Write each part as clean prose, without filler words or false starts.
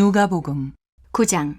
누가복음 9장.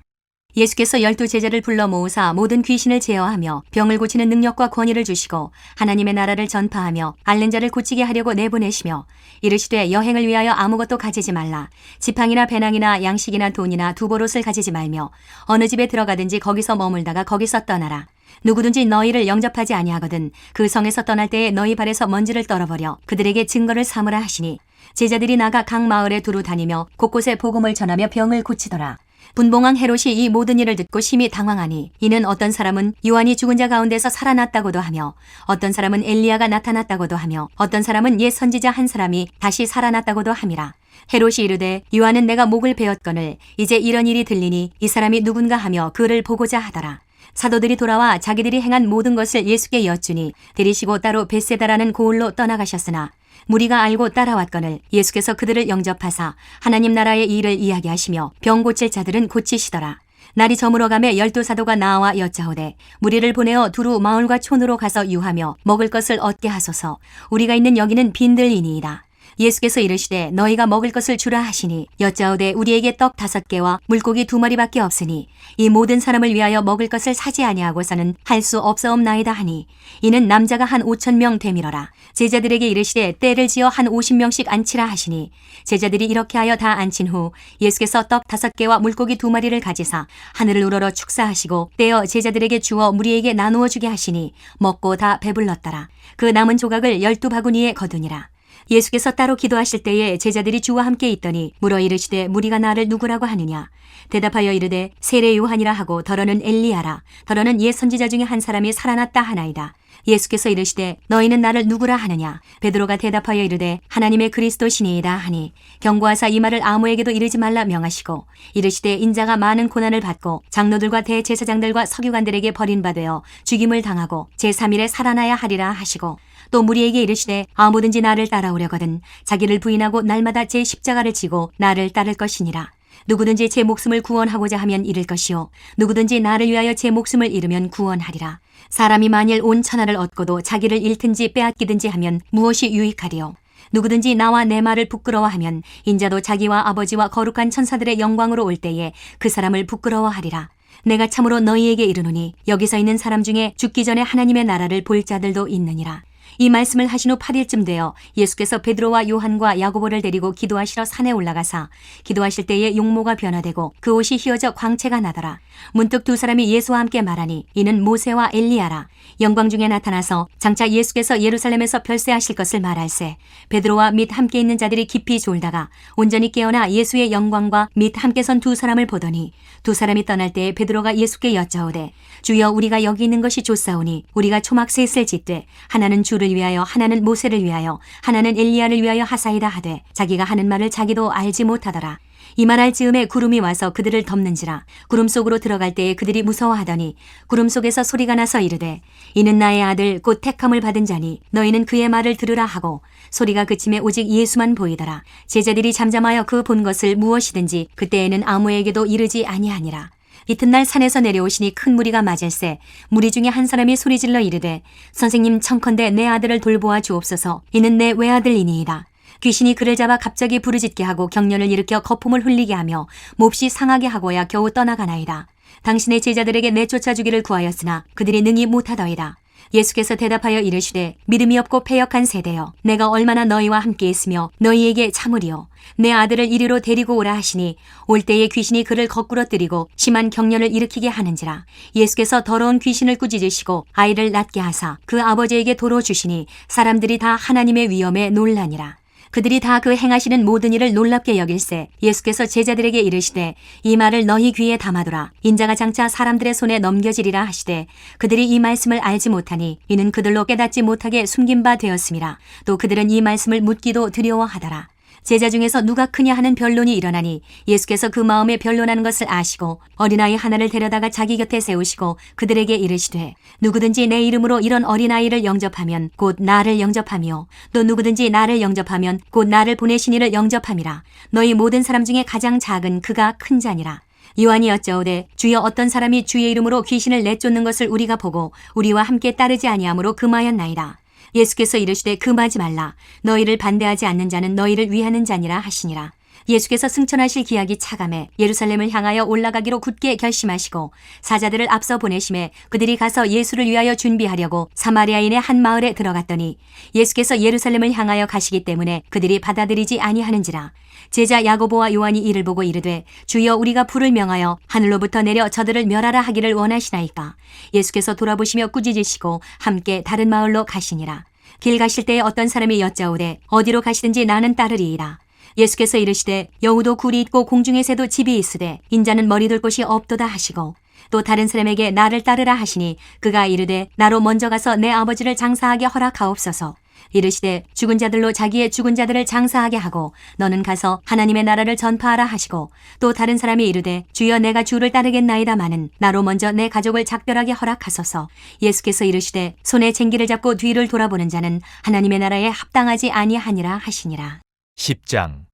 예수께서 12제자를 불러 모으사 모든 귀신을 제어하며 병을 고치는 능력과 권위를 주시고 하나님의 나라를 전파하며 앓는 자를 고치게 하려고 내보내시며 이르시되 여행을 위하여 아무것도 가지지 말라. 지팡이나 배낭이나 양식이나 돈이나 두보롯을 가지지 말며 어느 집에 들어가든지 거기서 머물다가 거기서 떠나라. 누구든지 너희를 영접하지 아니하거든 그 성에서 떠날 때에 너희 발에서 먼지를 떨어버려 그들에게 증거를 삼으라 하시니 제자들이 나가 각 마을에 두루 다니며 곳곳에 복음을 전하며 병을 고치더라. 분봉왕 헤롯이 이 모든 일을 듣고 심히 당황하니 이는 어떤 사람은 요한이 죽은 자 가운데서 살아났다고도 하며 어떤 사람은 엘리야가 나타났다고도 하며 어떤 사람은 옛 선지자 한 사람이 다시 살아났다고도 함이라. 헤롯이 이르되 요한은 내가 목을 베었거늘 이제 이런 일이 들리니 이 사람이 누군가 하며 그를 보고자 하더라. 사도들이 돌아와 자기들이 행한 모든 것을 예수께 여쭈니 데리시고 따로 벳세다라는 고을로 떠나가셨으나 무리가 알고 따라왔거늘 예수께서 그들을 영접하사 하나님 나라의 일을 이야기하시며 병 고칠 자들은 고치시더라. 날이 저물어가며 12사도가 나와 여짜오되 무리를 보내어 두루 마을과 촌으로 가서 유하며 먹을 것을 얻게 하소서. 우리가 있는 여기는 빈들이니이다. 예수께서 이르시되 너희가 먹을 것을 주라 하시니 여짜오되 우리에게 떡 5개와 물고기 2마리밖에 없으니 이 모든 사람을 위하여 먹을 것을 사지 아니하고서는 할 수 없사옵나이다 하니 이는 남자가 한 5,000명 되밀어라. 제자들에게 이르시되 때를 지어 한 50명씩 앉히라 하시니 제자들이 이렇게 하여 다 앉힌 후 예수께서 떡 5개와 물고기 2마리를 가지사 하늘을 우러러 축사하시고 떼어 제자들에게 주어 무리에게 나누어 주게 하시니 먹고 다 배불렀더라. 그 남은 조각을 12바구니에 거두니라. 예수께서 따로 기도하실 때에 제자들이 주와 함께 있더니 물어 이르시되 무리가 나를 누구라고 하느냐. 대답하여 이르되 세례 요한이라 하고 더러는 엘리야라. 더러는 옛 선지자 중에 한 사람이 살아났다 하나이다. 예수께서 이르시되 너희는 나를 누구라 하느냐. 베드로가 대답하여 이르되 하나님의 그리스도시니이다 하니 경고하사 이 말을 아무에게도 이르지 말라 명하시고 이르시되 인자가 많은 고난을 받고 장로들과 대제사장들과 서기관들에게 버림받아 죽임을 당하고 제3일에 살아나야 하리라 하시고 또 무리에게 이르시되 아무든지 나를 따라오려거든 자기를 부인하고 날마다 제 십자가를 지고 나를 따를 것이니라. 누구든지 제 목숨을 구원하고자 하면 잃을 것이요 누구든지 나를 위하여 제 목숨을 잃으면 구원하리라. 사람이 만일 온 천하를 얻고도 자기를 잃든지 빼앗기든지 하면 무엇이 유익하리요. 누구든지 나와 내 말을 부끄러워하면 인자도 자기와 아버지와 거룩한 천사들의 영광으로 올 때에 그 사람을 부끄러워하리라. 내가 참으로 너희에게 이르노니 여기서 있는 사람 중에 죽기 전에 하나님의 나라를 볼 자들도 있느니라. 이 말씀을 하신 후 8일쯤 되어 예수께서 베드로와 요한과 야고보를 데리고 기도하시러 산에 올라가사 기도하실 때에 용모가 변화되고 그 옷이 휘어져 광채가 나더라. 문득 두 사람이 예수와 함께 말하니 이는 모세와 엘리야라. 영광 중에 나타나서 장차 예수께서 예루살렘에서 별세하실 것을 말할세 베드로와 및 함께 있는 자들이 깊이 졸다가 온전히 깨어나 예수의 영광과 및 함께 선 두 사람을 보더니 두 사람이 떠날 때에 베드로가 예수께 여짜오되 주여 우리가 여기 있는 것이 좋사오니 우리가 초막 셋을 짓되 하나는 주를 위하여 하나는 모세를 위하여 하나는 엘리야를 위하여 하사이다 하되 자기가 하는 말을 자기도 알지 못하더라. 이 말할 즈음에 구름이 와서 그들을 덮는지라. 구름 속으로 들어갈 때에 그들이 무서워하더니 구름 속에서 소리가 나서 이르되 이는 나의 아들 곧 택함을 받은 자니 너희는 그의 말을 들으라 하고 소리가 그침에 오직 예수만 보이더라. 제자들이 잠잠하여 그 본 것을 무엇이든지 그때에는 아무에게도 이르지 아니하니라. 이튿날 산에서 내려오시니 큰 무리가 맞을세 무리 중에 한 사람이 소리질러 이르되 선생님 청컨대 내 아들을 돌보아 주옵소서. 이는 내 외아들이니이다. 귀신이 그를 잡아 갑자기 부르짖게 하고 경련을 일으켜 거품을 흘리게 하며 몹시 상하게 하고야 겨우 떠나가나이다. 당신의 제자들에게 내쫓아 주기를 구하였으나 그들이 능히 못하더이다. 예수께서 대답하여 이르시되 믿음이 없고 패역한 세대여 내가 얼마나 너희와 함께 있으며 너희에게 참으리요. 내 아들을 이리로 데리고 오라 하시니 올 때에 귀신이 그를 거꾸로 뜨리고 심한 경련을 일으키게 하는지라. 예수께서 더러운 귀신을 꾸짖으시고 아이를 낫게 하사 그 아버지에게 도로 주시니 사람들이 다 하나님의 위엄에 놀라니라. 그들이 다 그 행하시는 모든 일을 놀랍게 여길세 예수께서 제자들에게 이르시되 이 말을 너희 귀에 담아두라. 인자가 장차 사람들의 손에 넘겨지리라 하시되 그들이 이 말씀을 알지 못하니 이는 그들로 깨닫지 못하게 숨긴 바 되었음이라. 또 그들은 이 말씀을 묻기도 두려워하더라. 제자 중에서 누가 크냐 하는 변론이 일어나니 예수께서 그 마음에 변론하는 것을 아시고 어린아이 하나를 데려다가 자기 곁에 세우시고 그들에게 이르시되 누구든지 내 이름으로 이런 어린아이를 영접하면 곧 나를 영접하며 또 누구든지 나를 영접하면 곧 나를 보내신 이를 영접함이라. 너희 모든 사람 중에 가장 작은 그가 큰 자니라. 요한이 여짜오되 주여 어떤 사람이 주의 이름으로 귀신을 내쫓는 것을 우리가 보고 우리와 함께 따르지 아니하므로 금하였나이다. 예수께서 이르시되 금하지 말라. 너희를 반대하지 않는 자는 너희를 위하는 자니라 하시니라. 예수께서 승천하실 기약이 차감해 예루살렘을 향하여 올라가기로 굳게 결심하시고 사자들을 앞서 보내심에 그들이 가서 예수를 위하여 준비하려고 사마리아인의 한 마을에 들어갔더니 예수께서 예루살렘을 향하여 가시기 때문에 그들이 받아들이지 아니하는지라. 제자 야고보와 요한이 이를 보고 이르되 주여 우리가 불을 명하여 하늘로부터 내려 저들을 멸하라 하기를 원하시나이까. 예수께서 돌아보시며 꾸짖으시고 함께 다른 마을로 가시니라. 길 가실 때에 어떤 사람이 여짜오되 어디로 가시든지 나는 따르리이다. 예수께서 이르시되 여우도 굴이 있고 공중의 새도 집이 있으되 인자는 머리둘 곳이 없도다 하시고 또 다른 사람에게 나를 따르라 하시니 그가 이르되 나로 먼저 가서 내 아버지를 장사하게 허락하옵소서. 이르시되 죽은 자들로 자기의 죽은 자들을 장사하게 하고 너는 가서 하나님의 나라를 전파하라 하시고 또 다른 사람이 이르되 주여 내가 주를 따르겠나이다마는 나로 먼저 내 가족을 작별하게 허락하소서. 예수께서 이르시되 손에 쟁기를 잡고 뒤를 돌아보는 자는 하나님의 나라에 합당하지 아니하니라 하시니라. 10장.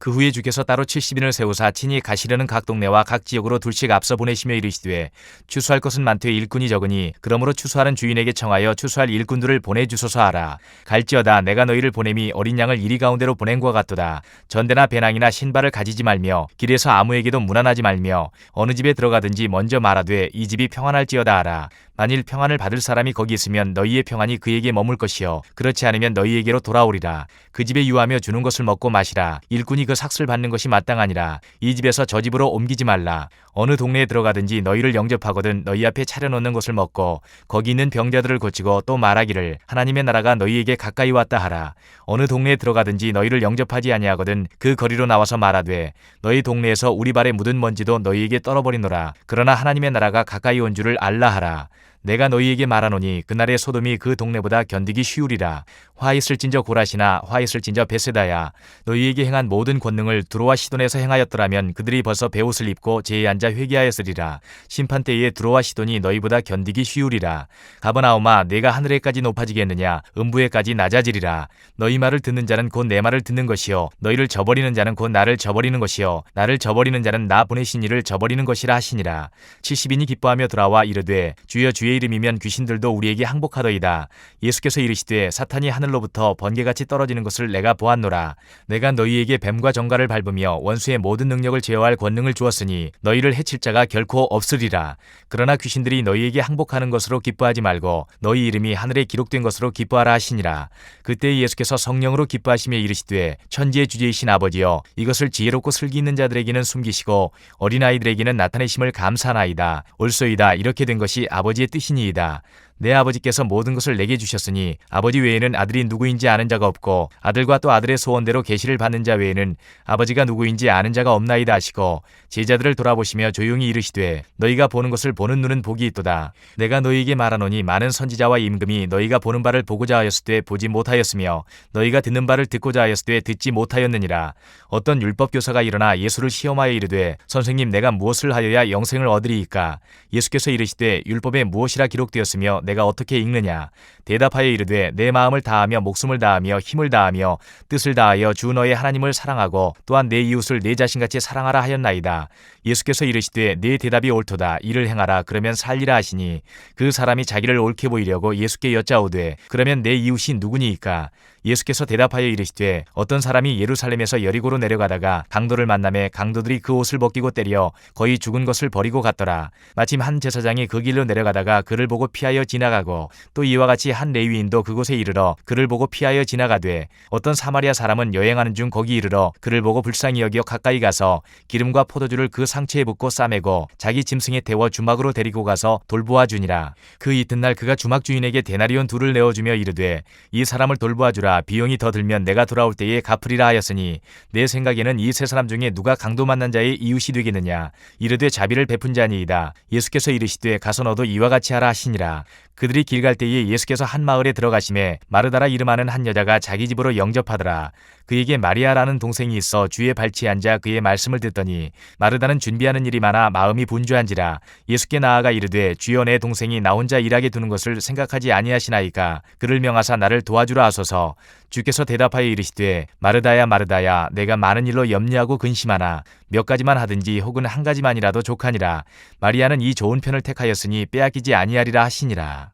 그 후에 주께서 따로 70인을 세우사 친히 가시려는 각 동네와 각 지역으로 둘씩 앞서 보내시며 이르시되 추수할 것은 많되 일꾼이 적으니 그러므로 추수하는 주인에게 청하여 추수할 일꾼들을 보내주소서 하라. 갈지어다 내가 너희를 보냄이 어린 양을 이리 가운데로 보낸 것과 같도다. 전대나 배낭이나 신발을 가지지 말며 길에서 아무에게도 무난하지 말며 어느 집에 들어가든지 먼저 말하되 이 집이 평안할지어다 하라. 만일 평안을 받을 사람이 거기 있으면 너희의 평안이 그에게 머물 것이요 그렇지 않으면 너희에게로 돌아오리라. 그 집에 유하며 주는 것을 먹고 마시라. 일꾼이 그 삭슬 받는 것이 마땅하니라. 이 집에서 저 집으로 옮기지 말라. 어느 동네에 들어가든지 너희를 영접하거든 너희 앞에 차려놓는 것을 먹고 거기 있는 병자들을 고치고 또 말하기를 하나님의 나라가 너희에게 가까이 왔다 하라. 어느 동네에 들어가든지 너희를 영접하지 아니하거든 그 거리로 나와서 말하되 너희 동네에서 우리 발에 묻은 먼지도 너희에게 떨어버리노라. 그러나 하나님의 나라가 가까이 온 줄을 알라 하라. 내가 너희에게 말하노니 그날의 소돔이 그 동네보다 견디기 쉬우리라. 화 있을진저 고라시나 화 있을진저 베세다야. 너희에게 행한 모든 권능을 두로와 시돈에서 행하였더라면 그들이 벌써 베옷을 입고 제에 앉아 회개하였으리라. 심판 때에 두로와 시돈이 너희보다 견디기 쉬우리라. 가버나움아 내가 하늘에까지 높아지겠느냐 음부에까지 낮아지리라. 너희 말을 듣는 자는 곧 내 말을 듣는 것이요 너희를 저버리는 자는 곧 나를 저버리는 것이요 나를 저버리는 자는 나 보내신 이를 저버리는 것이라 하시니라. 70인이 기뻐하며 돌아와 이르되 주여 주의 이름이면 귀신들도 우리에게 항복하더이다. 예수께서 이르시되 사탄이 하늘로부터 번개같이 떨어지는 것을 내가 보았노라. 내가 너희에게 뱀과 정갈을 밟으며 원수의 모든 능력을 제어할 권능을 주었으니 너희를 해칠 자가 결코 없으리라. 그러나 귀신들이 너희에게 항복하는 것으로 기뻐하지 말고 너희 이름이 하늘에 기록된 것으로 기뻐하라 하시니라. 그때 예수께서 성령으로 기뻐하시며 이르시되 천지의 주제이신 아버지여 이것을 지혜롭고 슬기 있는 자들에게는 숨기시고 어린아이들에게는 나타내심을 감사하나이다. 옳소이다. 이렇게 된 것이 아버지의 뜻이니이다. 내 아버지께서 모든 것을 내게 주셨으니 아버지 외에는 아들이 누구인지 아는 자가 없고 아들과 또 아들의 소원대로 계시를 받는 자 외에는 아버지가 누구인지 아는 자가 없나이다 하시고 제자들을 돌아보시며 조용히 이르시되 너희가 보는 것을 보는 눈은 복이 있도다. 내가 너희에게 말하노니 많은 선지자와 임금이 너희가 보는 바를 보고자 하였을 때 보지 못하였으며 너희가 듣는 바를 듣고자 하였을 때 듣지 못하였느니라. 어떤 율법 교사가 일어나 예수를 시험하여 이르되 선생님 내가 무엇을 하여야 영생을 얻으리이까. 예수께서 이르시되 율법에 무엇이라 기록되었으며 내가 어떻게 읽느냐. 대답하여 이르되 내 마음을 다하며 목숨을 다하며 힘을 다하며 뜻을 다하여 주 너의 하나님을 사랑하고 또한 내 이웃을 내 자신같이 사랑하라 하였나이다. 예수께서 이르시되 네 대답이 옳도다. 이를 행하라. 그러면 살리라 하시니 그 사람이 자기를 옳게 보이려고 예수께 여짜오되 그러면 내 이웃이 누구니이까. 예수께서 대답하여 이르시되 어떤 사람이 예루살렘에서 여리고로 내려가다가 강도를 만나매 강도들이 그 옷을 벗기고 때려 거의 죽은 것을 버리고 갔더라. 마침 한 제사장이 그 길로 내려가다가 그를 보고 피하여 지나가고 또 이와 같이 한 레위인도 그곳에 이르러 그를 보고 피하여 지나가되 어떤 사마리아 사람은 여행하는 중 거기 이르러 그를 보고 불쌍히 여겨 가까이 가서 기름과 포도주를 그 상처에 붓고 싸매고 자기 짐승에 태워 주막으로 데리고 가서 돌보아 주니라. 그 이튿날 그가 주막 주인에게 데나리온 둘을 내어주며 이르되 이 사람을 돌보아 주라. 비용이 더 들면 내가 돌아올 때에 갚으리라 하였으니 내 생각에는 이 세 사람 중에 누가 강도 만난 자의 이웃이 되겠느냐. 이르되 자비를 베푼 자니이다. 예수께서 이르시되 가서 너도 이와 같이 하라 하시니라. 그들이 길 갈 때에 예수께서 한 마을에 들어가심에 마르다라 이름하는 한 여자가 자기 집으로 영접하더라. 그에게 마리아라는 동생이 있어 주의 발치에 앉아 그의 말씀을 듣더니 마르다는 준비하는 일이 많아 마음이 분주한지라. 예수께 나아가 이르되 주여 내 동생이 나 혼자 일하게 두는 것을 생각하지 아니하시나이까. 그를 명하사 나를 도와주라 하소서. 주께서 대답하여 이르시되 마르다야 마르다야 내가 많은 일로 염려하고 근심하나 몇 가지만 하든지 혹은 한 가지만이라도 족하니라. 마리아는 이 좋은 편을 택하였으니 빼앗기지 아니하리라 하시니라.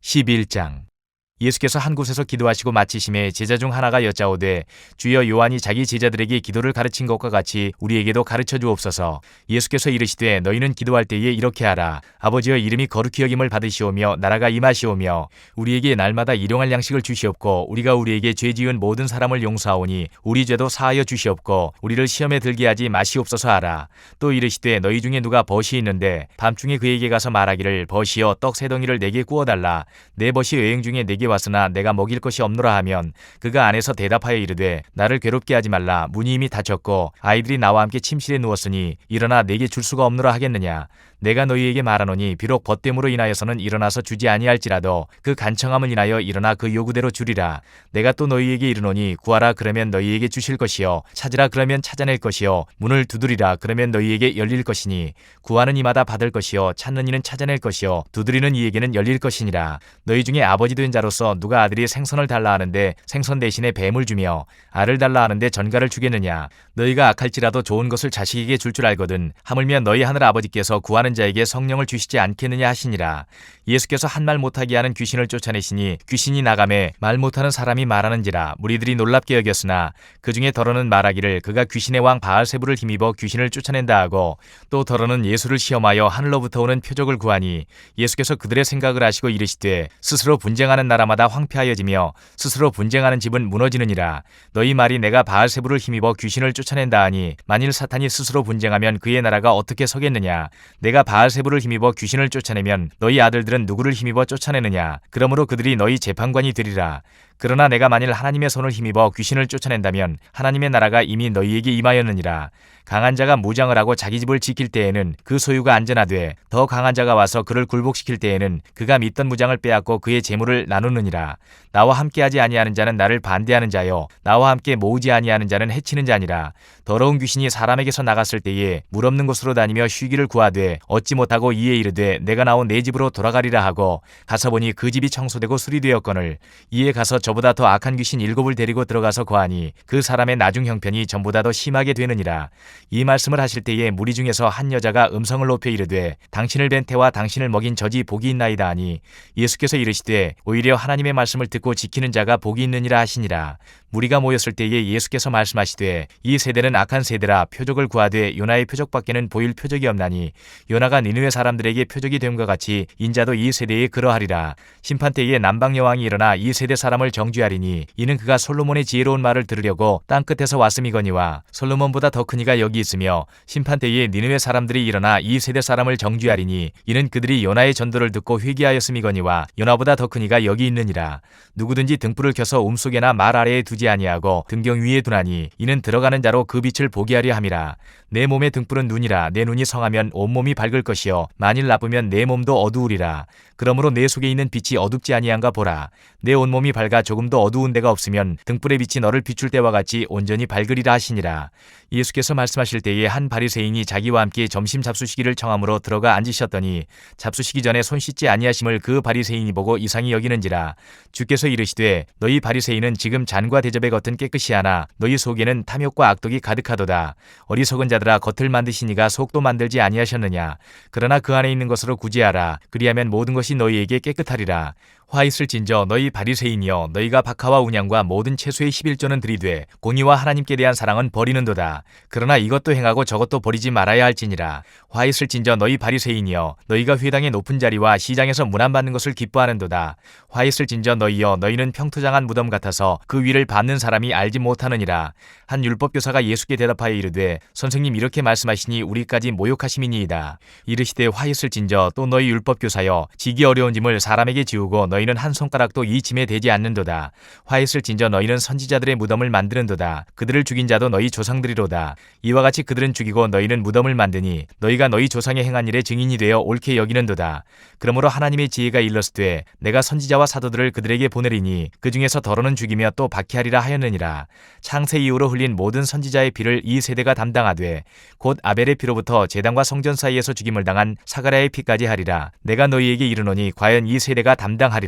11장. 예수께서 한 곳에서 기도하시고 마치심에 제자 중 하나가 여짜오되 주여 요한이 자기 제자들에게 기도를 가르친 것과 같이 우리에게도 가르쳐 주옵소서. 예수께서 이르시되 너희는 기도할 때에 이렇게 하라. 아버지여 이름이 거룩히 여김을 받으시오며 나라가 임하시오며 우리에게 날마다 일용할 양식을 주시옵고 우리가 우리에게 죄 지은 모든 사람을 용서하오니 우리 죄도 사하여 주시옵고 우리를 시험에 들게 하지 마시옵소서 하라. 또 이르시되 너희 중에 누가 벗이 있는데 밤중에 그에게 가서 말하기를 벗이여 떡 세 덩이를 내게 구워달라. 내 벗이 여행 중에 내게 왔으나 내가 먹일 것이 없노라 하면 그가 안에서 대답하여 이르되 나를 괴롭게 하지 말라. 문이 이미 닫혔고 아이들이 나와 함께 침실에 누웠으니 일어나 내게 줄 수가 없노라 하겠느냐. 내가 너희에게 말하노니 비록 벗됨으로 인하여서는 일어나서 주지 아니할지라도 그 간청함을 인하여 일어나 그 요구대로 주리라. 내가 또 너희에게 이르노니 구하라 그러면 너희에게 주실 것이요 찾으라 그러면 찾아낼 것이요 문을 두드리라 그러면 너희에게 열릴 것이니 구하는 이마다 받을 것이요 찾는 이는 찾아낼 것이요 두드리는 이에게는 열릴 것이니라. 너희 중에 아버지 된 자로서 누가 아들이 생선을 달라 하는데 생선 대신에 뱀을 주며 알을 달라 하는데 전갈을 주겠느냐. 너희가 악할지라도 좋은 것을 자식에게 줄 알거든 하물며 너희 하늘 아버지께서 구하는 자에게 성령을 주시지 않겠느냐 하시니라. 예수께서 한 말 못하게 하는 귀신을 쫓아내시니 귀신이 나가매 말 못하는 사람이 말하는지라. 무리들이 놀랍게 여겼으나 그 중에 더러는 말하기를 그가 귀신의 왕 바알세부를 힘입어 귀신을 쫓아낸다 하고 또 더러는 예수를 시험하여 하늘로부터 오는 표적을 구하니 예수께서 그들의 생각을 아시고 이르시되 스스로 분쟁하는 나라마다 황폐하여지며 스스로 분쟁하는 집은 무너지느니라. 너희 말이 내가 바알세부를 힘입어 귀신을 쫓아낸다 하니 만일 사탄이 스스로 분쟁하면 그의 나라가 어떻게 서겠느냐. 내가 바알세부를 힘입어 귀신을 쫓아내면 너희 아들들은 누구를 힘입어 쫓아내느냐. 그러므로 그들이 너희 재판관이 되리라. 그러나 내가 만일 하나님의 손을 힘입어 귀신을 쫓아낸다면 하나님의 나라가 이미 너희에게 임하였느니라. 강한 자가 무장을 하고 자기 집을 지킬 때에는 그 소유가 안전하되 더 강한 자가 와서 그를 굴복시킬 때에는 그가 믿던 무장을 빼앗고 그의 재물을 나누느니라. 나와 함께하지 아니하는 자는 나를 반대하는 자요 나와 함께 모으지 아니하는 자는 해치는 자니라. 더러운 귀신이 사람에게서 나갔을 때에 물 없는 곳으로 다니며 쉬기를 구하되 얻지 못하고 이에 이르되 내가 나온 내 집으로 돌아가리라 하고 가서 보니 그 집이 청소되고 수리되었거늘 이에 가서 저보다 더 악한 귀신 7을 데리고 들어가서 거하니 그 사람의 나중 형편이 전보다 더 심하게 되느니라. 이 말씀을 하실 때에 무리 중에서 한 여자가 음성을 높여 이르되 당신을 뵌 태와 당신을 먹인 젖이 복이 있나이다 하니 예수께서 이르시되 오히려 하나님의 말씀을 듣고 지키는 자가 복이 있느니라 하시니라. 무리가 모였을 때에 예수께서 말씀하시되 이 세대는 악한 세대라. 표적을 구하되 요나의 표적밖에는 보일 표적이 없나니 요나가 니느웨 사람들에게 표적이 됨과 같이 인자도 이 세대에 그러하리라. 심판 때에 남방 여왕이 일어나 이 세대 사람을 정죄하리니 이는 그가 솔로몬의 지혜로운 말을 들으려고 땅 끝에서 왔음이거니와 솔로몬보다 더 큰 이가 여기 있으며 심판 때에 니느웨 사람들이 일어나 이 세대 사람을 정죄하리니 이는 그들이 요나의 전도를 듣고 회개하였음이거니와 요나보다 더 큰 이가 여기 있느니라. 누구든지 등불을 켜서 움속에나 말 아래에 두지 아니하고 등경 위에 두나니 이는 들어가는 자로 그 빛을 보게 하려 함이라. 내 몸의 등불은 눈이라. 내 눈이 성하면 온몸이 밝을 것이요 만일 나쁘면 내 몸도 어두우리라. 그러므로 내 속에 있는 빛이 어둡지 아니한가 보라. 내 온몸이 밝아 조금도 어두운 데가 없으면 등불의 빛이 너를 비출 때와 같이 온전히 밝으리라 하시니라. 예수께서 말씀하실 때에 한 바리새인이 자기와 함께 점심 잡수시기를 청함으로 들어가 앉으셨더니 잡수시기 전에 손 씻지 아니하심을 그 바리새인이 보고 이상히 여기는지라. 주께서 이르시되 너희 바리새인은 지금 잔과 대접의 겉은 깨끗이 하나 너희 속에는 탐욕과 악독이 가득하도다. 어리석은 자들아 겉을 만드시니가 속도 만들지 아니하셨느냐. 그러나 그 안에 있는 것으로 구제하라. 그리하면 모든 것이 너희에게 깨끗하리라. 화 있을진저 너희 바리새인이여 너희가 박하와 운양과 모든 채소의 11조는 들이되 공의와 하나님께 대한 사랑은 버리는도다. 그러나 이것도 행하고 저것도 버리지 말아야 할지니라. 화 있을진저 너희 바리새인이여 너희가 회당의 높은 자리와 시장에서 문안받는 것을 기뻐하는도다. 화 있을진저 너희여 너희는 평토장한 무덤 같아서 그 위를 밟는 사람이 알지 못하느니라. 한 율법교사가 예수께 대답하여 이르되 선생님 이렇게 말씀하시니 우리까지 모욕하심이니이다. 이르시되 화 있을진저 또 너희 율법교사여 지기 어려운 짐을 사람에게 지우고 너희는 한 손가락도 이 짐에 대지 않는도다. 화 있을진저 너희는 선지자들의 무덤을 만드는도다. 그들을 죽인 자도 너희 조상들이로다. 이와 같이 그들은 죽이고 너희는 무덤을 만드니 너희가 너희 조상의 행한 일의 증인이 되어 옳게 여기는도다. 그러므로 하나님의 지혜가 일렀으되 내가 선지자와 사도들을 그들에게 보내리니 그 중에서 더러는 죽이며 또 박해하리라 하였느니라. 창세 이후로 흘린 모든 선지자의 피를 이 세대가 담당하되 곧 아벨의 피로부터 제단과 성전 사이에서 죽임을 당한 사가랴의 피까지 하리라. 내가 너희에게 이르노니 과연 이 세대가 담당하리라.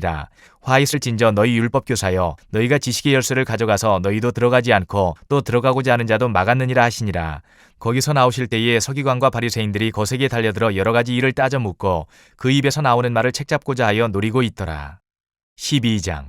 화 있을진저 너희 율법교사여 너희가 지식의 열쇠를 가져가서 너희도 들어가지 않고 또 들어가고자 하는 자도 막았느니라 하시니라. 거기서 나오실 때에 서기관과 바리새인들이 거세게 달려들어 여러 가지 일을 따져 묻고 그 입에서 나오는 말을 책잡고자 하여 노리고 있더라. 12장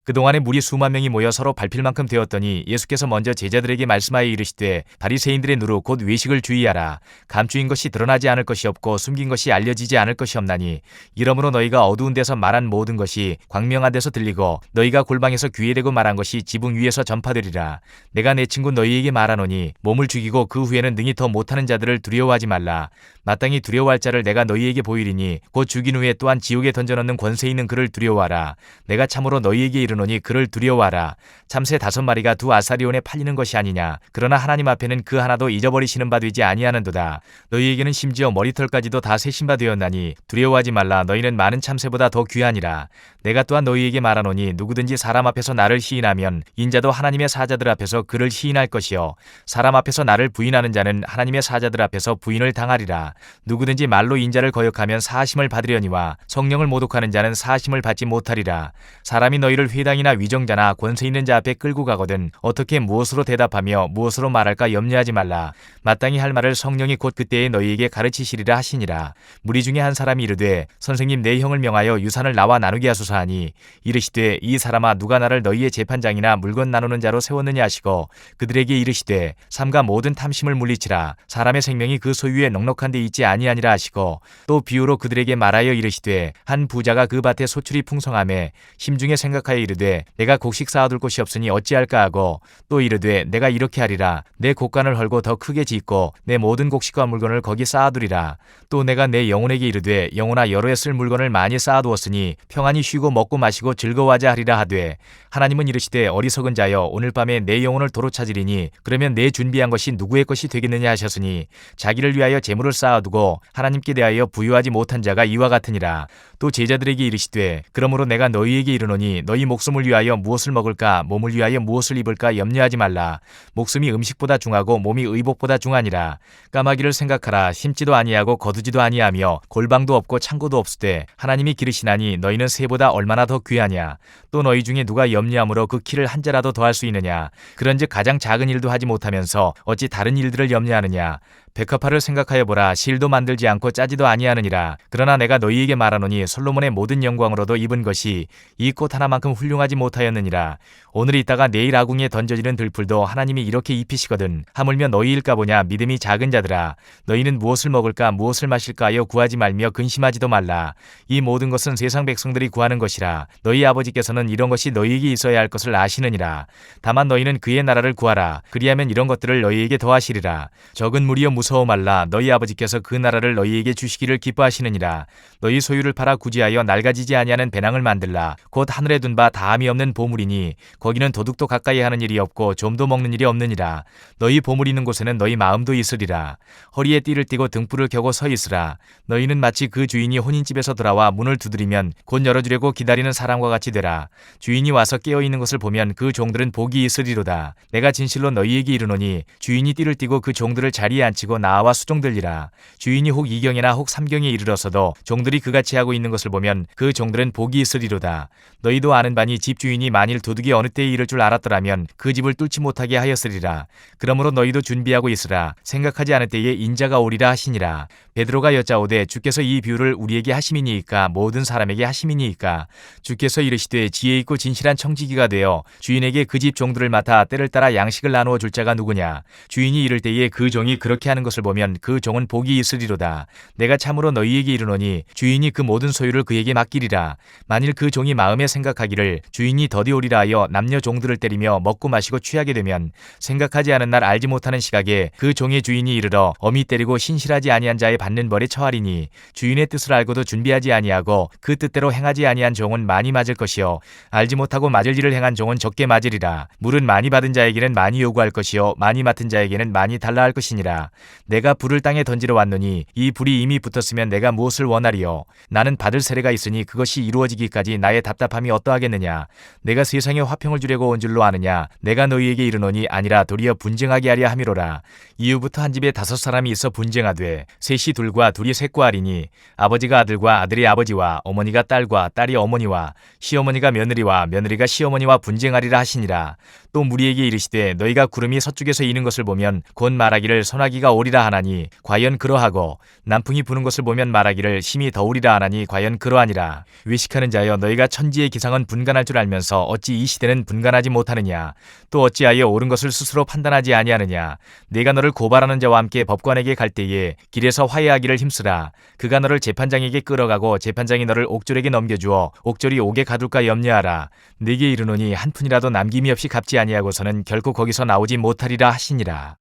그동안에 무리 수만 명이 모여 서로 밟힐 만큼 되었더니 예수께서 먼저 제자들에게 말씀하여 이르시되 바리새인들의 누루 곧 외식을 주의하라. 감추인 것이 드러나지 않을 것이 없고 숨긴 것이 알려지지 않을 것이 없나니 이러므로 너희가 어두운 데서 말한 모든 것이 광명한 데서 들리고 너희가 골방에서 귀에 대고 말한 것이 지붕 위에서 전파되리라. 내가 내 친구 너희에게 말하노니 몸을 죽이고 그 후에는 능히 더 못하는 자들을 두려워하지 말라. 마땅히 두려워할 자를 내가 너희에게 보이리니 곧 죽인 후에 또한 지옥에 던져넣는 권세 있는 그를 두려워하라. 내가 참으로 너희에게 이르노니 그를 두려워하라. 참새 5마리가 2아사리온에 팔리는 것이 아니냐. 그러나 하나님 앞에는 그 하나도 잊어버리시는 바 되지 아니하는도다. 너희에게는 심지어 머리털까지도 다 세신 바 되었나니 두려워하지 말라. 너희는 많은 참새보다 더 귀하니라. 내가 또한 너희에게 말하노니 누구든지 사람 앞에서 나를 시인하면 인자도 하나님의 사자들 앞에서 그를 시인할 것이요 사람 앞에서 나를 부인하는 자는 하나님의 사자들 앞에서 부인을 당하리라. 누구든지 말로 인자를 거역하면 사하심을 받으려니와 성령을 모독하는 자는 사하심을 받지 못하리라. 사람이 너희를 회당이나 위정자나 권세 있는 자 앞에 끌고 가거든 어떻게 무엇으로 대답하며 무엇으로 말할까 염려하지 말라. 마땅히 할 말을 성령이 곧 그때에 너희에게 가르치시리라 하시니라. 무리 중에 한 사람이 이르되 선생님 내 형을 명하여 유산을 나와 나누게 하소서 하니 이르시되 이 사람아 누가 나를 너희의 재판장이나 물건 나누는 자로 세웠느냐 하시고 그들에게 이르시되 삼가 모든 탐심을 물리치라. 사람의 생명이 그 소유에 넉넉한 데 있지 아니하니라 하시고 또 비유로 그들에게 말하여 이르시되 한 부자가 그 밭에 소출이 풍성하매 심중에 생각하여 이르되 내가 곡식 쌓아둘 곳이 없으니 어찌할까 하고 또 이르되 내가 이렇게 하리라. 내 곡간을 헐고 더 크게 짓고 내 모든 곡식과 물건을 거기 쌓아두리라. 또 내가 내 영혼에게 이르되 영혼아 여러 해 쓸 물건을 많이 쌓아두었으니 평안히 쉬고 먹고 마시고 즐거워하자 하리라 하되 하나님은 이르시되 어리석은 자여 오늘 밤에 내 영혼을 도로 찾으리니 그러면 내 준비한 것이 누구의 것이 되겠느냐 하셨으니 자기를 위하여 재물을 쌓아두고 하나님께 대하여 부유하지 못한 자가 이와 같으니라. 또 제자들에게 이르시되 그러므로 내가 너희에게 이르노니 너희 목숨을 위하여 무엇을 먹을까 몸을 위하여 무엇을 입을까 염려하지 말라. 목숨이 음식보다 중하고 몸이 의복보다 중하니라. 까마귀를 생각하라. 심지도 아니하고 거두지도 아니하며 골방도 없고 창고도 없으되 하나님이 기르시나니 너희는 새보다 얼마나 더 귀하냐. 또 너희 중에 누가 염려함으로 그 키를 한 자라도 더할 수 있느냐. 그런즉 가장 작은 일도 하지 못하면서 어찌 다른 일들을 염려하느냐. 백합화를 생각하여 보라. 실도 만들지 않고 짜지도 아니하느니라. 그러나 내가 너희에게 말하노니 솔로몬의 모든 영광으로도 입은 것이 이 꽃 하나만큼 훌륭하지 못하였느니라. 오늘 있다가 내일 아궁이에 던져지는 들풀도 하나님이 이렇게 입히시거든. 하물며 너희일까 보냐. 믿음이 작은 자들아. 너희는 무엇을 먹을까 무엇을 마실까 하여 구하지 말며 근심하지도 말라. 이 모든 것은 세상 백성들이 구하는 것이라. 너희 아버지께서는 이런 것이 너희에게 있어야 할 것을 아시느니라. 다만 너희는 그의 나라를 구하라. 그리하면 이런 것들을 너희에게 더하시리라. 적은 무리여 무서워 말라. 너희 아버지께서 그 나라를 너희에게 주시기를 기뻐하시느니라. 너희 소유를 팔아 구제하여 낡아지지 아니하는 배낭을 만들라. 곧 하늘에 둔 바 다함이 없는 보물이니 거기는 도둑도 가까이 하는 일이 없고 좀도 먹는 일이 없느니라. 너희 보물 있는 곳에는 너희 마음도 있으리라. 허리에 띠를 띠고 등불을 켜고 서 있으라. 너희는 마치 그 주인이 혼인집에서 돌아와 문을 두드리면 곧 열어주려고 기다리는 사람과 같이 되라. 주인이 와서 깨어있는 것을 보면 그 종들은 복이 있으리로다. 내가 진실로 너희에게 이르노니 주인이 띠를 띠고 그 종들을 자리에 앉히고 나와 수종들리라. 주인이 혹 2경이나 혹 3경에 이르러서도 종들이 그같이 하고 있는 것을 보면 그 종들은 복이 있으리로다. 너희도 아는 바니 집주인이 만일 도둑이 어느 때에 이를 줄 알았더라면 그 집을 뚫지 못하게 하였으리라. 그러므로 너희도 준비하고 있으라. 생각하지 않을 때에 인자가 오리라 하시니라. 베드로가 여짜오되 주께서 이 비유를 우리에게 하심이니이까 모든 사람에게 하심이니이까. 주께서 이르시되 지혜 있고 진실한 청지기가 되어 주인에게 그 집 종들을 맡아 때를 따라 양식을 나누어 줄 자가 누구냐. 주인이 이를 때에 그 종이 그렇게 하는 것을 보면 그 종은 복이 있으리로다. 내가 참으로 너희에게 이르노니 주인이 그 모든 소유를 그에게 맡기리라. 만일 그 종이 마음에 생각하기를 주인이 더디 오리라 하여 남녀 종들을 때리며 먹고 마시고 취하게 되면 생각하지 않은 날 알지 못하는 시각에 그 종의 주인이 이르러 엄히 때리고 신실하지 아니한 자의 받는 벌에 처하리니 주인의 뜻을 알고도 준비하지 아니하고 그 뜻대로 행하지 아니한 종은 많이 맞을 것이요 알지 못하고 맞을 일을 행한 종은 적게 맞으리라. 물은 많이 받은 자에게는 많이 요구할 것이요 많이 맡은 자에게는 많이 달라 할 것이니라. 내가 불을 땅에 던지러 왔노니 이 불이 이미 붙었으면 내가 무엇을 원하리요. 나는 받을 세례가 있으니 그것이 이루어지기까지 나의 답답함이 어떠하겠느냐. 내가 세상에 화평을 주려고 온 줄로 아느냐. 내가 너희에게 이르노니 아니라 도리어 분쟁하게 하려 함이로라. 이후부터 한 집에 5사람이 있어 분쟁하되 셋이 둘과 둘이 셋과 하리니 아버지가 아들과 아들이 아버지와 어머니가 딸과 딸이 어머니와 시어머니가 며느리와 며느리가 시어머니와 분쟁하리라 하시니라. 또 무리에게 이르시되 너희가 구름이 서쪽에서 이는 것을 보면 곧 말하기를 소나기가 오리 더우리라 하나니 과연 그러하고 남풍이 부는 것을 보면 말하기를 힘이 더우리라 하나니 과연 그러하니라. 외식하는 자여, 너희가 천지의 기상은 분간할 줄 알면서 어찌 이 시대는 분간하지 못하느냐. 또 어찌하여 옳은 것을 스스로 판단하지 아니하느냐. 내가 너를 고발하는 자와 함께 법관에게 갈 때에 길에서 화해하기를 힘쓰라. 그가 너를 재판장에게 끌어가고 재판장이 너를 옥졸에게 넘겨주어 옥졸이 옥에 가둘까 염려하라. 네게 이르노니 한 푼이라도 남김이 없이 갚지 아니하고서는 결코 거기서 나오지 못하리라 하시니라.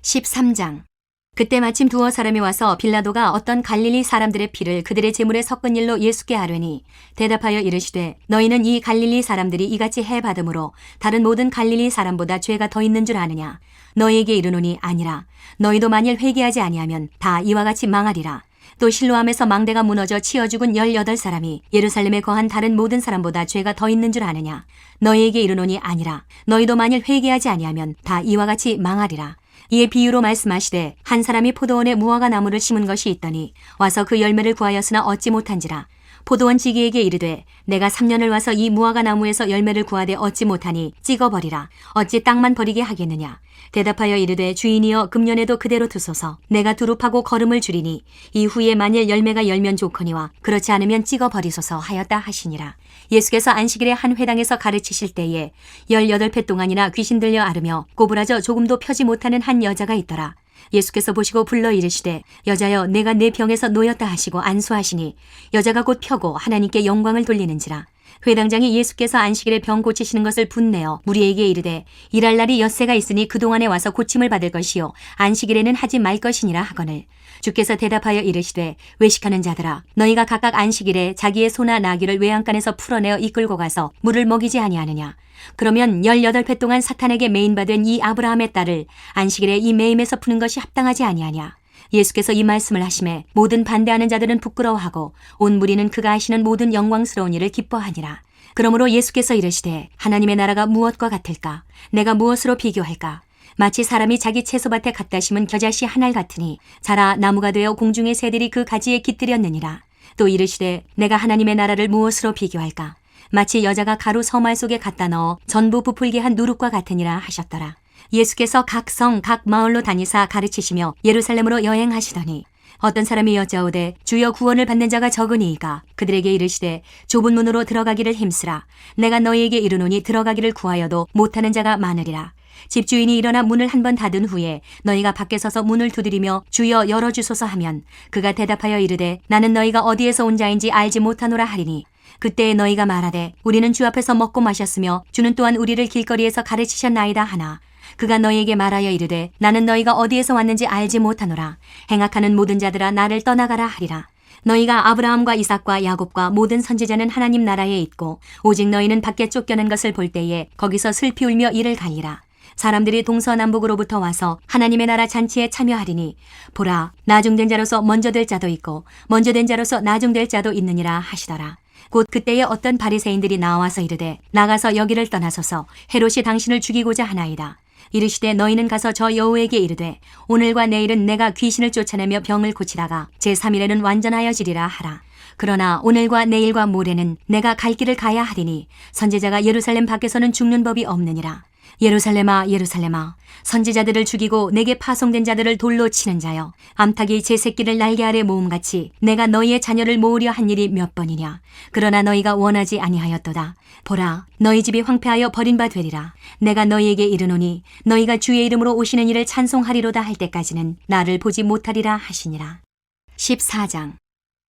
13장. 그때 마침 두어 사람이 와서 빌라도가 어떤 갈릴리 사람들의 피를 그들의 제물에 섞은 일로 예수께 아뢰니 대답하여 이르시되 너희는 이 갈릴리 사람들이 이같이 해받음으로 다른 모든 갈릴리 사람보다 죄가 더 있는 줄 아느냐. 너희에게 이르노니 아니라. 너희도 만일 회개하지 아니하면 다 이와 같이 망하리라. 또 실로암에서 망대가 무너져 치어 죽은 18사람이 예루살렘에 거한 다른 모든 사람보다 죄가 더 있는 줄 아느냐. 너희에게 이르노니 아니라. 너희도 만일 회개하지 아니하면 다 이와 같이 망하리라. 이에 비유로 말씀하시되 한 사람이 포도원에 무화과 나무를 심은 것이 있더니 와서 그 열매를 구하였으나 얻지 못한지라. 포도원 지기에게 이르되 내가 3년을 와서 이 무화과 나무에서 열매를 구하되 얻지 못하니 찍어버리라. 어찌 땅만 버리게 하겠느냐. 대답하여 이르되 주인이여 금년에도 그대로 두소서. 내가 두릅하고 거름을 줄이니 이후에 만일 열매가 열면 좋거니와 그렇지 않으면 찍어버리소서 하였다 하시니라. 예수께서 안식일에 한 회당에서 가르치실 때에 18회 동안이나 귀신 들려 앓으며 꼬부라져 조금도 펴지 못하는 한 여자가 있더라. 예수께서 보시고 불러 이르시되 여자여 내가 내 병에서 놓였다 하시고 안수하시니 여자가 곧 펴고 하나님께 영광을 돌리는지라. 회당장이 예수께서 안식일에 병 고치시는 것을 분내어 무리에게 이르되 일할 날이 엿새가 있으니 그동안에 와서 고침을 받을 것이요 안식일에는 하지 말 것이니라 하거늘 주께서 대답하여 이르시되 외식하는 자들아 너희가 각각 안식일에 자기의 소나 나귀를 외양간에서 풀어내어 이끌고 가서 물을 먹이지 아니하느냐. 그러면 18회 동안 사탄에게 매인받은 이 아브라함의 딸을 안식일에 이 매임에서 푸는 것이 합당하지 아니하냐. 예수께서 이 말씀을 하심에 모든 반대하는 자들은 부끄러워하고 온 무리는 그가 하시는 모든 영광스러운 일을 기뻐하니라. 그러므로 예수께서 이르시되 하나님의 나라가 무엇과 같을까? 내가 무엇으로 비교할까? 마치 사람이 자기 채소밭에 갖다 심은 겨자씨 한 알 같으니 자라 나무가 되어 공중의 새들이 그 가지에 깃들였느니라. 또 이르시되 내가 하나님의 나라를 무엇으로 비교할까? 마치 여자가 가루 서말 속에 갖다 넣어 전부 부풀게 한 누룩과 같으니라 하셨더라. 예수께서 각 성, 각 마을로 다니사 가르치시며 예루살렘으로 여행하시더니 어떤 사람이 여짜오되 주여 구원을 받는 자가 적으니이까. 그들에게 이르시되 좁은 문으로 들어가기를 힘쓰라. 내가 너희에게 이르노니 들어가기를 구하여도 못하는 자가 많으리라. 집주인이 일어나 문을 한 번 닫은 후에 너희가 밖에 서서 문을 두드리며 주여 열어주소서 하면 그가 대답하여 이르되 나는 너희가 어디에서 온 자인지 알지 못하노라 하리니 그때에 너희가 말하되 우리는 주 앞에서 먹고 마셨으며 주는 또한 우리를 길거리에서 가르치셨나이다 하나 그가 너희에게 말하여 이르되 나는 너희가 어디에서 왔는지 알지 못하노라. 행악하는 모든 자들아 나를 떠나가라 하리라. 너희가 아브라함과 이삭과 야곱과 모든 선지자는 하나님 나라에 있고 오직 너희는 밖에 쫓겨난 것을 볼 때에 거기서 슬피 울며 이를 갈리라. 사람들이 동서남북으로부터 와서 하나님의 나라 잔치에 참여하리니 보라 나중된 자로서 먼저 될 자도 있고 먼저 된 자로서 나중될 자도 있느니라 하시더라. 곧 그때에 어떤 바리새인들이 나와서 이르되 나가서 여기를 떠나소서 헤롯이 당신을 죽이고자 하나이다. 이르시되 너희는 가서 저 여호에게 이르되 오늘과 내일은 내가 귀신을 쫓아내며 병을 고치다가 제3일에는 완전하여지리라 하라. 그러나 오늘과 내일과 모레는 내가 갈 길을 가야 하리니 선지자가 예루살렘 밖에서는 죽는 법이 없느니라. 예루살렘아 예루살렘아 선지자들을 죽이고 내게 파송된 자들을 돌로 치는 자여 암탉이 제 새끼를 날개 아래 모음같이 내가 너희의 자녀를 모으려 한 일이 몇 번이냐. 그러나 너희가 원하지 아니하였도다. 보라 너희 집이 황폐하여 버린 바 되리라. 내가 너희에게 이르노니 너희가 주의 이름으로 오시는 이를 찬송하리로다 할 때까지는 나를 보지 못하리라 하시니라. 14장.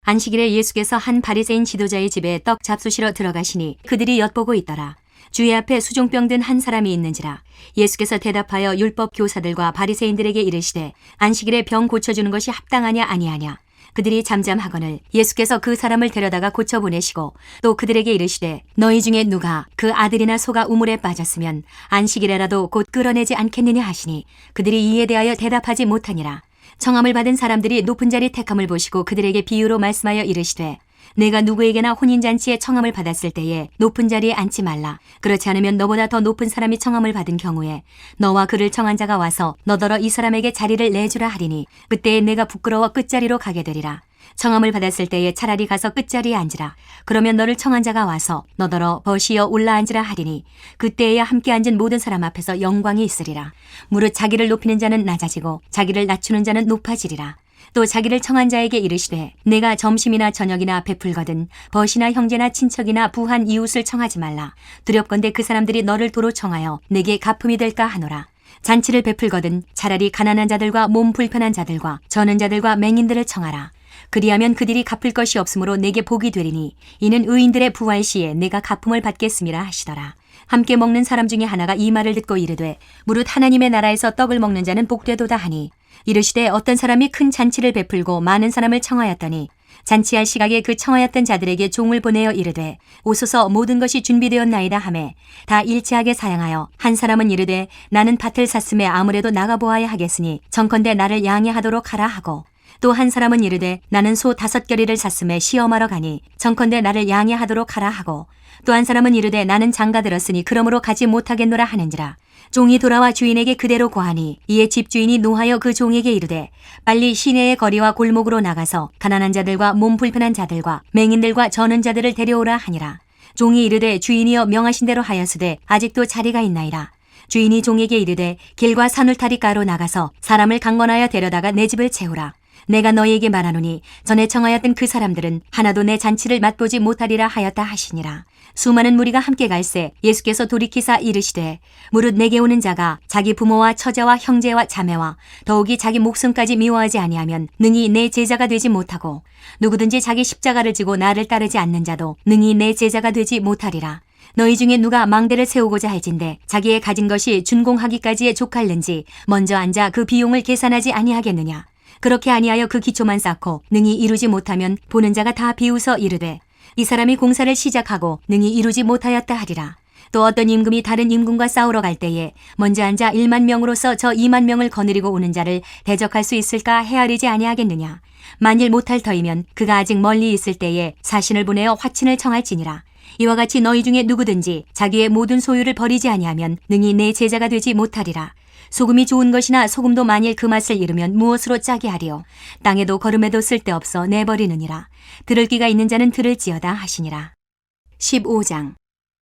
안식일에 예수께서 한 바리새인 지도자의 집에 떡 잡수시러 들어가시니 그들이 엿보고 있더라. 주의 앞에 수종병 든 한 사람이 있는지라. 예수께서 대답하여 율법 교사들과 바리새인들에게 이르시되 안식일에 병 고쳐주는 것이 합당하냐 아니하냐. 그들이 잠잠하거늘 예수께서 그 사람을 데려다가 고쳐보내시고 또 그들에게 이르시되 너희 중에 누가 그 아들이나 소가 우물에 빠졌으면 안식일에라도 곧 끌어내지 않겠느냐 하시니 그들이 이에 대하여 대답하지 못하니라. 청함을 받은 사람들이 높은 자리 택함을 보시고 그들에게 비유로 말씀하여 이르시되 내가 누구에게나 혼인잔치에 청함을 받았을 때에 높은 자리에 앉지 말라. 그렇지 않으면 너보다 더 높은 사람이 청함을 받은 경우에 너와 그를 청한 자가 와서 너더러 이 사람에게 자리를 내주라 하리니 그때에 내가 부끄러워 끝자리로 가게 되리라. 청함을 받았을 때에 차라리 가서 끝자리에 앉으라. 그러면 너를 청한 자가 와서 너더러 버시어 올라앉으라 하리니 그때에야 함께 앉은 모든 사람 앞에서 영광이 있으리라. 무릇 자기를 높이는 자는 낮아지고 자기를 낮추는 자는 높아지리라. 또 자기를 청한 자에게 이르시되 내가 점심이나 저녁이나 베풀거든 벗이나 형제나 친척이나 부한 이웃을 청하지 말라. 두렵건대 그 사람들이 너를 도로 청하여 내게 갚음이 될까 하노라. 잔치를 베풀거든 차라리 가난한 자들과 몸 불편한 자들과 저는 자들과 맹인들을 청하라. 그리하면 그들이 갚을 것이 없으므로 내게 복이 되리니 이는 의인들의 부활 시에 내가 갚음을 받겠음이라 하시더라. 함께 먹는 사람 중에 하나가 이 말을 듣고 이르되 무릇 하나님의 나라에서 떡을 먹는 자는 복되도다 하니 이르시되 어떤 사람이 큰 잔치를 베풀고 많은 사람을 청하였더니 잔치할 시각에 그 청하였던 자들에게 종을 보내어 이르되 오소서 모든 것이 준비되었나이다 하매 다 일치하게 사양하여 한 사람은 이르되 나는 밭을 샀음에 아무래도 나가보아야 하겠으니 정컨대 나를 양해하도록 하라 하고 또 한 사람은 이르되 나는 소 5겨리를 샀음에 시험하러 가니 정컨대 나를 양해하도록 하라 하고 또 한 사람은 이르되 나는 장가 들었으니 그러므로 가지 못하겠노라 하는지라. 종이 돌아와 주인에게 그대로 고하니 이에 집주인이 노하여 그 종에게 이르되 빨리 시내의 거리와 골목으로 나가서 가난한 자들과 몸 불편한 자들과 맹인들과 저는 자들을 데려오라 하니라. 종이 이르되 주인이여 명하신 대로 하였으되 아직도 자리가 있나이다. 주인이 종에게 이르되 길과 산울타리가로 나가서 사람을 강건하여 데려다가 내 집을 채우라. 내가 너희에게 말하노니 전에 청하였던 그 사람들은 하나도 내 잔치를 맛보지 못하리라 하였다 하시니라. 수많은 무리가 함께 갈새 예수께서 돌이키사 이르시되 무릇 내게 오는 자가 자기 부모와 처자와 형제와 자매와 더욱이 자기 목숨까지 미워하지 아니하면 능히 내 제자가 되지 못하고 누구든지 자기 십자가를 지고 나를 따르지 않는 자도 능히 내 제자가 되지 못하리라. 너희 중에 누가 망대를 세우고자 할진대 자기의 가진 것이 준공하기까지에 족할는지 먼저 앉아 그 비용을 계산하지 아니하겠느냐. 그렇게 아니하여 그 기초만 쌓고 능히 이루지 못하면 보는 자가 다 비웃어 이르되 이 사람이 공사를 시작하고 능히 이루지 못하였다 하리라. 또 어떤 임금이 다른 임금과 싸우러 갈 때에 먼저 앉아 1만 명으로서 저 2만 명을 거느리고 오는 자를 대적할 수 있을까 헤아리지 아니하겠느냐. 만일 못할 터이면 그가 아직 멀리 있을 때에 사신을 보내어 화친을 청할지니라. 이와 같이 너희 중에 누구든지 자기의 모든 소유를 버리지 아니하면 능히 내 제자가 되지 못하리라. 소금이 좋은 것이나 소금도 만일 그 맛을 잃으면 무엇으로 짜게 하리요. 땅에도 거름에도 쓸데없어 내버리느니라. 들을 귀가 있는 자는 들을지어다 하시니라. 15장.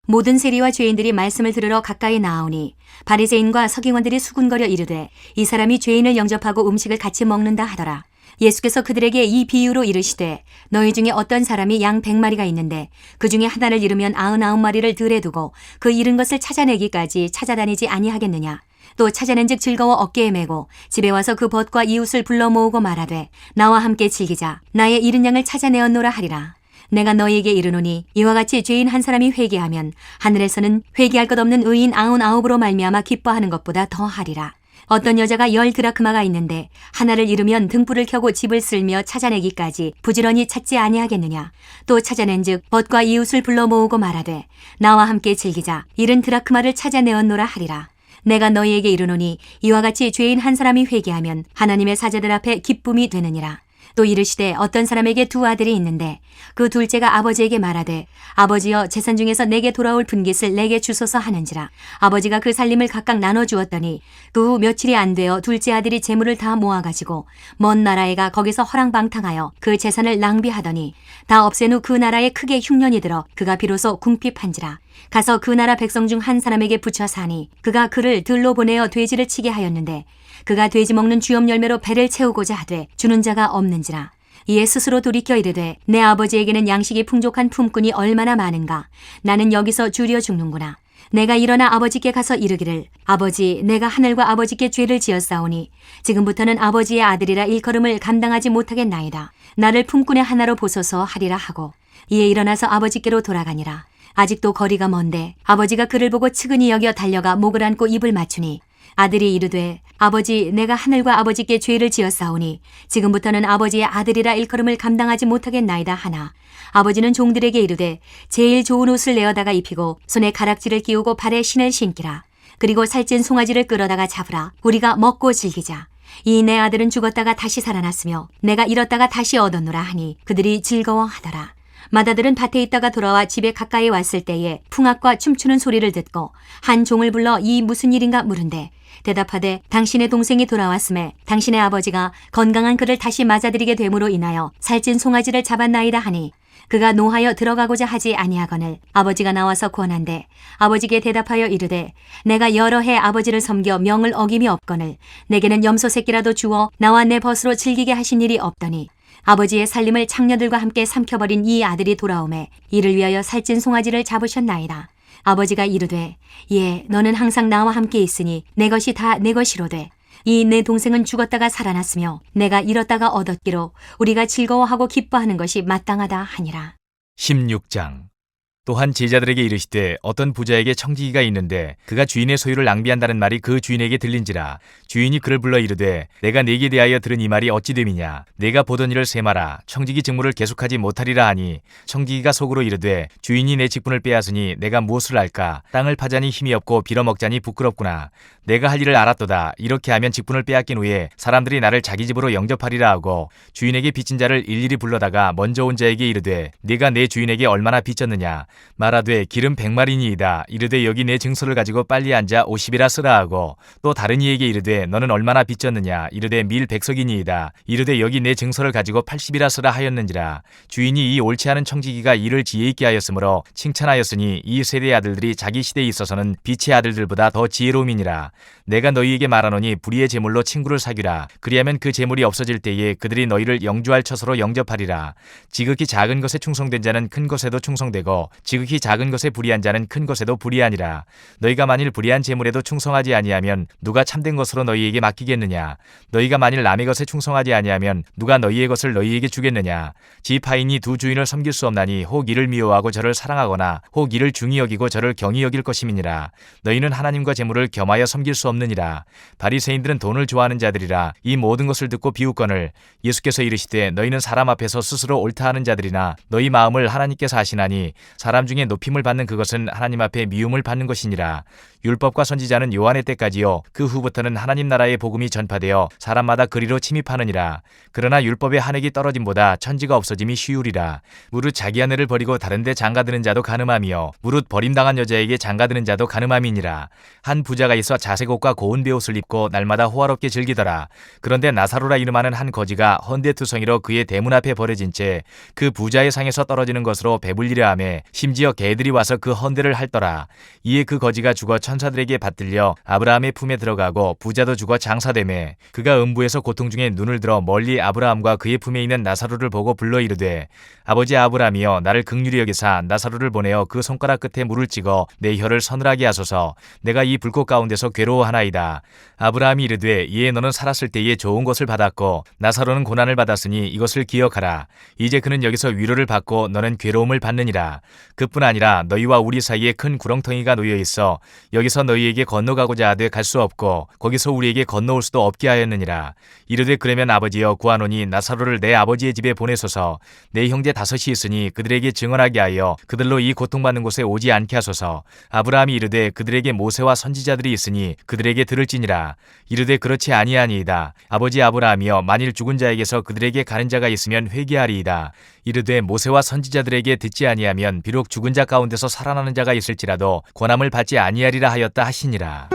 모든 세리와 죄인들이 말씀을 들으러 가까이 나아오니 바리새인과 서기관들이 수군거려 이르되 이 사람이 죄인을 영접하고 음식을 같이 먹는다 하더라. 예수께서 그들에게 이 비유로 이르시되 너희 중에 어떤 사람이 양 100마리가 있는데 그 중에 하나를 잃으면 99마리를 들에 두고 그 잃은 것을 찾아내기까지 찾아다니지 아니하겠느냐. 또 찾아낸즉 즐거워 어깨에 메고 집에 와서 그 벗과 이웃을 불러 모으고 말하되 나와 함께 즐기자. 나의 잃은 양을 찾아내었노라 하리라. 내가 너희에게 이르노니 이와 같이 죄인 한 사람이 회개하면 하늘에서는 회개할 것 없는 의인 99으로 말미암아 기뻐하는 것보다 더 하리라. 어떤 여자가 10드라크마가 있는데 하나를 잃으면 등불을 켜고 집을 쓸며 찾아내기까지 부지런히 찾지 아니하겠느냐. 또 찾아낸즉 벗과 이웃을 불러 모으고 말하되 나와 함께 즐기자. 70드라크마를 찾아내었노라 하리라. 내가 너희에게 이르노니 이와 같이 죄인 한 사람이 회개하면 하나님의 사제들 앞에 기쁨이 되느니라. 또 이르시되 어떤 사람에게 2 아들이 있는데 그 둘째가 아버지에게 말하되 아버지여 재산 중에서 내게 돌아올 분깃을 내게 주소서 하는지라. 아버지가 그 살림을 각각 나눠주었더니 그 후 며칠이 안 되어 둘째 아들이 재물을 다 모아가지고 먼 나라에 가 거기서 허랑방탕하여 그 재산을 낭비하더니 다 없앤 후 그 나라에 크게 흉년이 들어 그가 비로소 궁핍한지라. 가서 그 나라 백성 중 한 사람에게 붙여 사니 그가 그를 들로 보내어 돼지를 치게 하였는데 그가 돼지 먹는 주염 열매로 배를 채우고자 하되 주는 자가 없는지라. 이에 스스로 돌이켜 이르되 내 아버지에게는 양식이 풍족한 품꾼이 얼마나 많은가. 나는 여기서 주려 죽는구나. 내가 일어나 아버지께 가서 이르기를 아버지 내가 하늘과 아버지께 죄를 지었사오니 지금부터는 아버지의 아들이라 일컬음을 감당하지 못하겠나이다. 나를 품꾼의 하나로 보소서 하리라 하고 이에 일어나서 아버지께로 돌아가니라. 아직도 거리가 먼데 아버지가 그를 보고 측은히 여겨 달려가 목을 안고 입을 맞추니 아들이 이르되 아버지 내가 하늘과 아버지께 죄를 지었사오니 지금부터는 아버지의 아들이라 일컬음을 감당하지 못하겠나이다 하나 아버지는 종들에게 이르되 제일 좋은 옷을 내어다가 입히고 손에 가락지를 끼우고 발에 신을 신기라. 그리고 살찐 송아지를 끌어다가 잡으라. 우리가 먹고 즐기자. 이 내 아들은 죽었다가 다시 살아났으며 내가 잃었다가 다시 얻었노라 하니 그들이 즐거워하더라. 맏아들은 밭에 있다가 돌아와 집에 가까이 왔을 때에 풍악과 춤추는 소리를 듣고 한 종을 불러 이 무슨 일인가 물은데 대답하되 당신의 동생이 돌아왔음에 당신의 아버지가 건강한 그를 다시 맞아들이게 됨으로 인하여 살찐 송아지를 잡았나이다 하니 그가 노하여 들어가고자 하지 아니하거늘 아버지가 나와서 권한대 아버지께 대답하여 이르되 내가 여러 해 아버지를 섬겨 명을 어김이 없거늘 내게는 염소 새끼라도 주어 나와 내 벗으로 즐기게 하신 일이 없더니 아버지의 살림을 창녀들과 함께 삼켜버린 이 아들이 돌아오매 이를 위하여 살찐 송아지를 잡으셨나이다. 아버지가 이르되 예 너는 항상 나와 함께 있으니 내 것이 다 내 것이로되 이 내 동생은 죽었다가 살아났으며 내가 잃었다가 얻었기로 우리가 즐거워하고 기뻐하는 것이 마땅하다 하니라. 16장. 또한 제자들에게 이르시되 어떤 부자에게 청지기가 있는데 그가 주인의 소유를 낭비한다는 말이 그 주인에게 들린지라. 주인이 그를 불러 이르되 내가 네게 대하여 들은 이 말이 어찌 됨이냐. 내가 보던 일을 세마라. 청지기 직무를 계속하지 못하리라 하니 청지기가 속으로 이르되 주인이 내 직분을 빼앗으니 내가 무엇을 할까. 땅을 파자니 힘이 없고 빌어먹자니 부끄럽구나. 내가 할 일을 알았도다. 이렇게 하면 직분을 빼앗긴 후에 사람들이 나를 자기 집으로 영접하리라 하고 주인에게 빚진 자를 일일이 불러다가 먼저 온 자에게 이르되 네가 내 주인에게 얼마나 빚졌느냐. 말하되 기름 100마리니이다. 이르되 여기 내 증서를 가지고 빨리 앉아 50이라 쓰라 하고 또 다른 이에게 이르되 너는 얼마나 빚졌느냐. 이르되 밀 100석이니이다. 이르되 여기 내 증서를 가지고 80이라 쓰라 하였는지라. 주인이 이 옳지 않은 청지기가 일을 지혜 있게 하였으므로 칭찬하였으니 이 세대의 아들들이 자기 시대에 있어서는 빛의 아들들보다 더 지혜로움이니라. 내가 너희에게 말하노니 불의의 재물로 친구를 사귀라. 그리하면 그 재물이 없어질 때에 그들이 너희를 영주할 처소로 영접하리라. 지극히 작은 것에 충성된 자는 큰 것에도 충성되고 지극히 작은 것에 불의한 자는 큰 것에도 불의하니라. 너희가 만일 불의한 재물에도 충성하지 아니하면 누가 참된 것으로 너희에게 맡기겠느냐. 너희가 만일 남의 것에 충성하지 아니하면 누가 너희의 것을 너희에게 주겠느냐. 지파인이 두 주인을 섬길 수 없나니 혹 이를 미워하고 저를 사랑하거나 혹 이를 중히 여기고 저를 경히 여길 것임이니라. 너희는 하나님과 재물을 겸하여 섬길 수 없느니라. 바리새인들은 돈을 좋아하는 자들이라. 이 모든 것을 듣고 비웃거늘 예수께서 이르시되 너희는 사람 앞에서 스스로 옳다 하는 자들이나 너희 마음을 하나님께서 아시나니 사람 중에 높임을 받는 그것은 하나님 앞에 미움을 받는 것이니라. 율법과 선지자는 요한의 때까지요 그 후부터는 하나님 나라의 복음이 전파되어 사람마다 그리로 침입하느니라. 그러나 율법의 한 획이 떨어짐보다 천지가 없어짐이 쉬우리라. 무릇 자기 아내를 버리고 다른 데 장가드는 자도 가늠함이요 무릇 버림당한 여자에게 장가드는 자도 가늠함이니라. 한 부자가 있어 자색 옷과 고운 베옷을 입고 날마다 호화롭게 즐기더라. 그런데 나사로라 이름하는 한 거지가 헌데투성이로 그의 대문 앞에 버려진 채 그 부자의 상에서 떨어지는 것으로 배불리려 하며 심지어 개들이 와서 그 헌데를 핥더라. 이에 그 거지가 죽어 천사들에게 받들려 아브라함의 품에 들어가고 부자도 죽어 장사되매 그가 음부에서 고통 중에 눈을 들어 멀리 아브라함과 그의 품에 있는 나사로를 보고 불러 이르되 아버지 아브라함이여 나를 긍휼히 여기사 나사로를 보내어 그 손가락 끝에 물을 찍어 내 혀를 서늘하게 하소서. 내가 이 불꽃 가운데서 괴로워하나이다. 아브라함이 이르되 이에 너는 살았을 때에 좋은 것을 받았고 나사로는 고난을 받았으니 이것을 기억하라. 이제 그는 여기서 위로를 받고 너는 괴로움을 받느니라. 그뿐 아니라 너희와 우리 사이에 큰 구렁텅이가 놓여 있어 여기서 너희에게 건너가고자 하되 갈 수 없고 거기서 우리에게 건너올 수도 없게 하였느니라. 이르되 그러면 아버지여 구하노니 나사로를 내 아버지의 집에 보내소서. 내 형제 5이 있으니 그들에게 증언하게 하여 그들로 이 고통받는 곳에 오지 않게 하소서. 아브라함이 이르되 그들에게 모세와 선지자들이 있으니 그들에게 들을지니라. 이르되 그렇지 아니하니이다. 아버지 아브라함이여 만일 죽은 자에게서 그들에게 가는 자가 있으면 회개하리이다. 이르되 모세와 선지자들에게 듣지 아니하면 비록 죽은 자 가운데서 살아나는 자가 있을지라도 권함을 받지 아니하리라 하였다 하시니라.